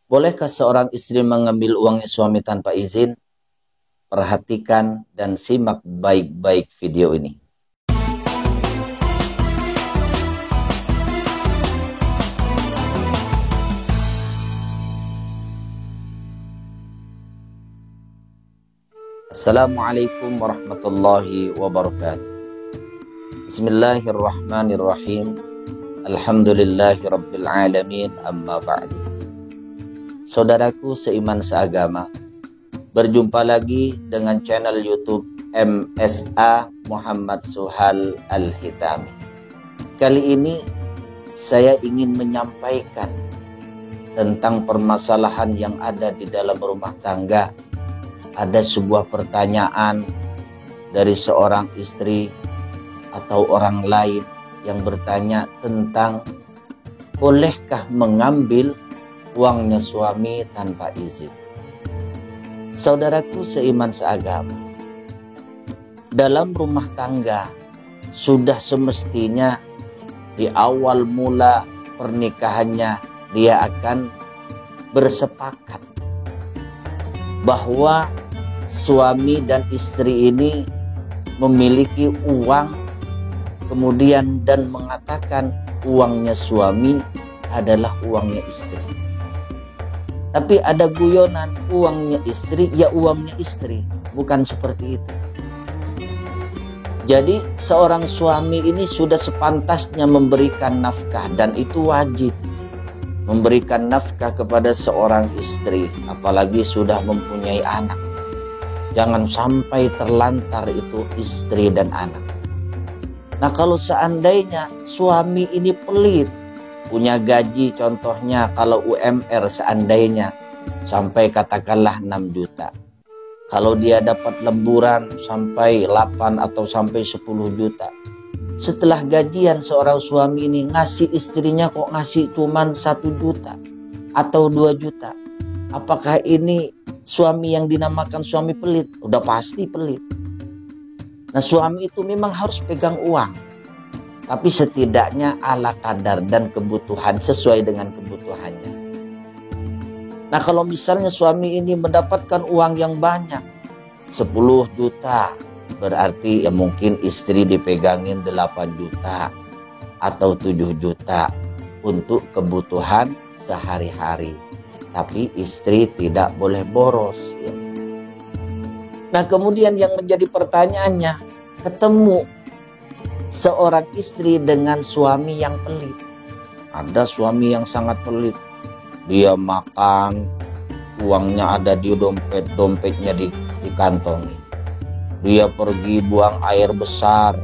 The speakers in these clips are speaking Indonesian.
Bolehkah seorang istri mengambil uangnya suami tanpa izin? Perhatikan dan simak baik-baik video ini. Assalamualaikum warahmatullahi wabarakatuh. Bismillahirrahmanirrahim. Alhamdulillahi rabbil alamin, amma ba'du. Saudaraku seiman seagama, berjumpa lagi dengan channel YouTube MSA Muhammad Suhal Al-Hitami. Kali ini saya ingin menyampaikan tentang permasalahan yang ada di dalam rumah tangga. Ada sebuah pertanyaan dari seorang istri atau orang lain yang bertanya tentang bolehkah mengambil uangnya suami tanpa izin. Saudaraku seiman seagama, dalam rumah tangga sudah semestinya di awal mula pernikahannya dia akan bersepakat bahwa suami dan istri ini memiliki uang, kemudian dan mengatakan uangnya suami adalah uangnya istri. Tapi ada guyonan, uangnya istri, ya uangnya istri. Bukan seperti itu. Jadi seorang suami ini sudah sepantasnya memberikan nafkah, dan itu wajib. Memberikan nafkah kepada seorang istri, apalagi sudah mempunyai anak. Jangan sampai terlantar itu istri dan anak. Nah, kalau seandainya suami ini pelit, punya gaji contohnya kalau UMR seandainya sampai katakanlah 6 juta. Kalau dia dapat lemburan sampai 8 atau sampai 10 juta. Setelah gajian seorang suami ini ngasih istrinya kok ngasih cuman 1 juta atau 2 juta. Apakah ini suami yang dinamakan suami pelit? Udah pasti pelit. Nah, suami itu memang harus pegang uang, tapi setidaknya ala kadar dan kebutuhan, sesuai dengan kebutuhannya. Nah, kalau misalnya suami ini mendapatkan uang yang banyak, 10 juta, berarti ya mungkin istri dipegangin 8 juta atau 7 juta untuk kebutuhan sehari-hari. Tapi istri tidak boleh boros. Ya. Nah, kemudian yang menjadi pertanyaannya, ketemu seorang istri dengan suami yang pelit. Ada suami yang sangat pelit. Dia makan, uangnya ada di dompet, dompetnya dikantongi. Dia pergi buang air besar,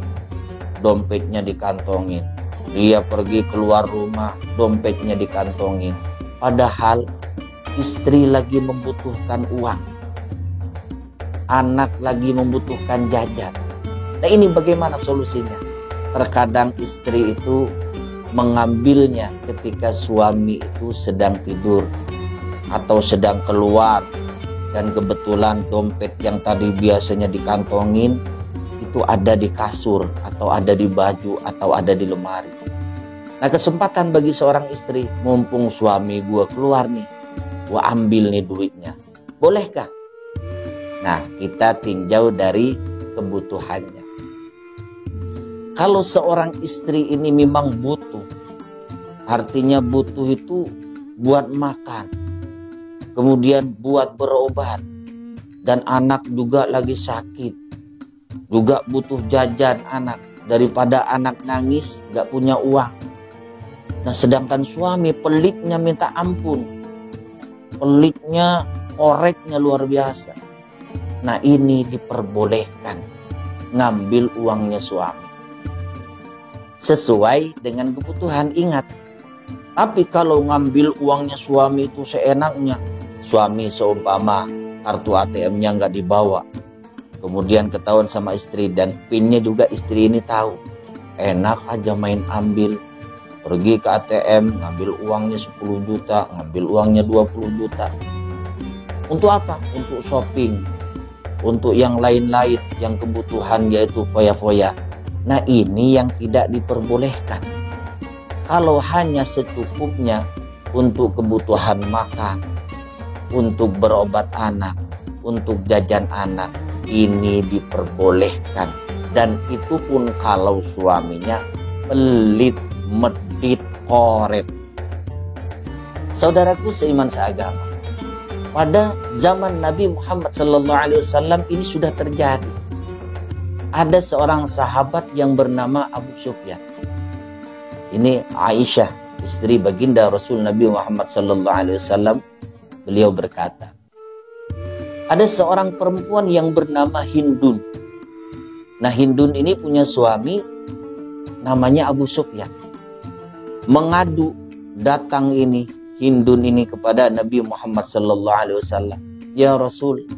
dompetnya dikantongin. Dia pergi keluar rumah, dompetnya dikantongin. Padahal istri lagi membutuhkan uang. Anak lagi membutuhkan jajan. Nah, ini bagaimana solusinya? Terkadang istri itu mengambilnya ketika suami itu sedang tidur atau sedang keluar, dan kebetulan dompet yang tadi biasanya dikantongin itu ada di kasur atau ada di baju atau ada di lemari. Nah, kesempatan bagi seorang istri, mumpung suami gua keluar nih, gua ambil nih duitnya. Bolehkah? Nah, kita tinjau dari kebutuhannya. Kalau seorang istri ini memang butuh, artinya butuh itu buat makan, kemudian buat berobat, dan anak juga lagi sakit, juga butuh jajan anak, daripada anak nangis gak punya uang. Nah, sedangkan suami pelitnya minta ampun, pelitnya, koreknya luar biasa. Nah, ini diperbolehkan ngambil uangnya suami sesuai dengan kebutuhan, ingat. Tapi kalau ngambil uangnya suami itu seenaknya, suami seumpama kartu ATM-nya nggak dibawa, kemudian ketahuan sama istri dan PIN-nya juga istri ini tahu, enak aja main ambil, pergi ke ATM ngambil uangnya 10 juta, ngambil uangnya 20 juta. Untuk apa? Untuk shopping, untuk yang lain-lain, yang kebutuhan yaitu foya-foya. Nah, ini yang tidak diperbolehkan. Kalau hanya secukupnya untuk kebutuhan makan, untuk berobat anak, untuk jajan anak, ini diperbolehkan. Dan itu pun kalau suaminya pelit, medit, koret. Saudaraku seiman seagama, pada zaman Nabi Muhammad SAW ini sudah terjadi. Ada seorang sahabat yang bernama Abu Sufyan. Ini Aisyah, istri baginda Rasul Nabi Muhammad SAW. Beliau berkata, ada seorang perempuan yang bernama Hindun. Nah, Hindun ini punya suami namanya Abu Sufyan. Mengadu datang ini Hindun ini kepada Nabi Muhammad SAW. Ya Rasul,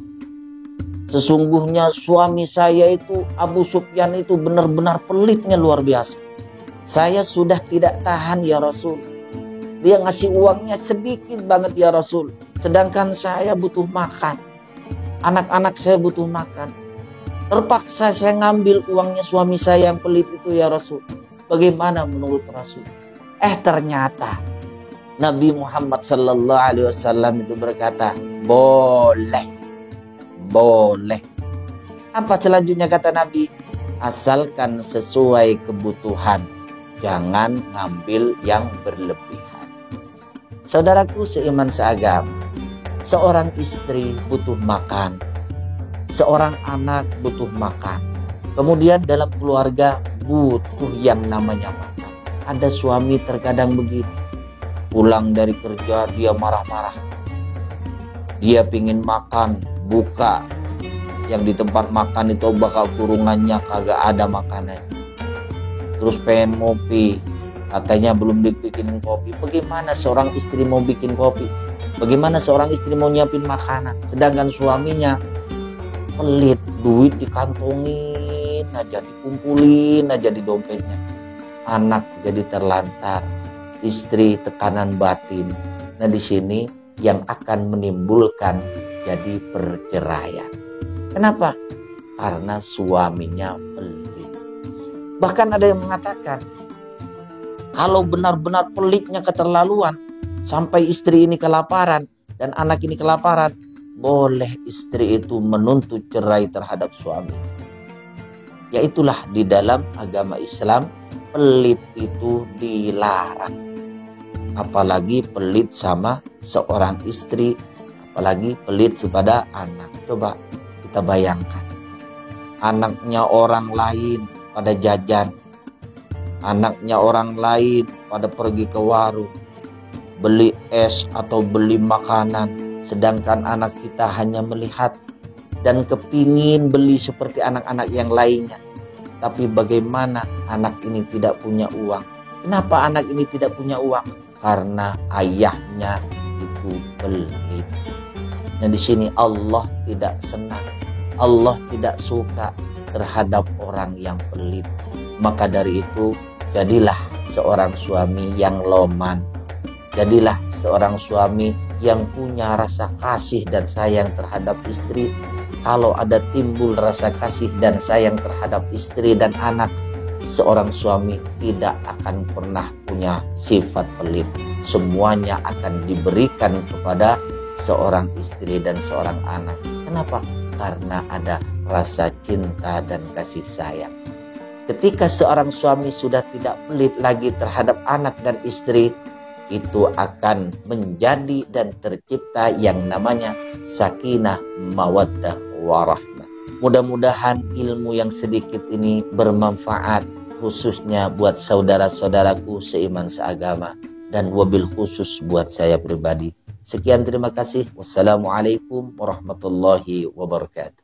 sesungguhnya suami saya itu Abu Sufyan itu benar-benar pelitnya luar biasa. Saya sudah tidak tahan ya Rasul. Dia ngasih uangnya sedikit banget ya Rasul. Sedangkan saya butuh makan. Anak-anak saya butuh makan. Terpaksa saya ngambil uangnya suami saya yang pelit itu ya Rasul. Bagaimana menurut Rasul? Ternyata Nabi Muhammad SAW itu berkata, boleh. Boleh. Apa selanjutnya kata Nabi? Asalkan sesuai kebutuhan. Jangan ngambil yang berlebihan. Saudaraku seiman seagama, seorang istri butuh makan. Seorang anak butuh makan. Kemudian dalam keluarga butuh yang namanya makan. Ada suami terkadang begitu. Pulang dari kerja dia marah-marah. Dia pingin makan, buka. Yang di tempat makan itu bakal kurungannya kagak ada makanan. Terus pengen ngopi. Katanya belum dibikinin kopi. Bagaimana seorang istri mau bikin kopi? Bagaimana seorang istri mau nyiapin makanan? Sedangkan suaminya pelit, duit dikantongin aja, dikumpulin aja di dompetnya. Anak jadi terlantar, istri tekanan batin. Nah, di sini yang akan menimbulkan jadi perceraian. Kenapa? Karena suaminya pelit. Bahkan ada yang mengatakan, kalau benar-benar pelitnya keterlaluan, sampai istri ini kelaparan dan anak ini kelaparan, boleh istri itu menuntut cerai terhadap suami. Yaitulah di dalam agama Islam, pelit itu dilarang. Apalagi pelit sama seorang istri, apalagi pelit kepada anak. Coba kita bayangkan, anaknya orang lain pada jajan, anaknya orang lain pada pergi ke warung, beli es atau beli makanan, sedangkan anak kita hanya melihat dan kepingin beli seperti anak-anak yang lainnya. Tapi bagaimana anak ini tidak punya uang? Kenapa anak ini tidak punya uang? Karena ayahnya itu pelit. Dan di sini Allah tidak senang, Allah tidak suka terhadap orang yang pelit. Maka dari itu, jadilah seorang suami yang loman. Jadilah seorang suami yang punya rasa kasih dan sayang terhadap istri. Kalau ada timbul rasa kasih dan sayang terhadap istri dan anak, seorang suami tidak akan pernah punya sifat pelit. Semuanya akan diberikan kepada seorang istri dan seorang anak. Kenapa? Karena ada rasa cinta dan kasih sayang. Ketika seorang suami sudah tidak pelit lagi terhadap anak dan istri, itu akan menjadi dan tercipta yang namanya sakinah, mawaddah, warahmah. Mudah-mudahan ilmu yang sedikit ini bermanfaat, khususnya buat saudara-saudaraku seiman seagama, dan wabil khusus buat saya pribadi. Sekian, terima kasih. Wassalamualaikum warahmatullahi wabarakatuh.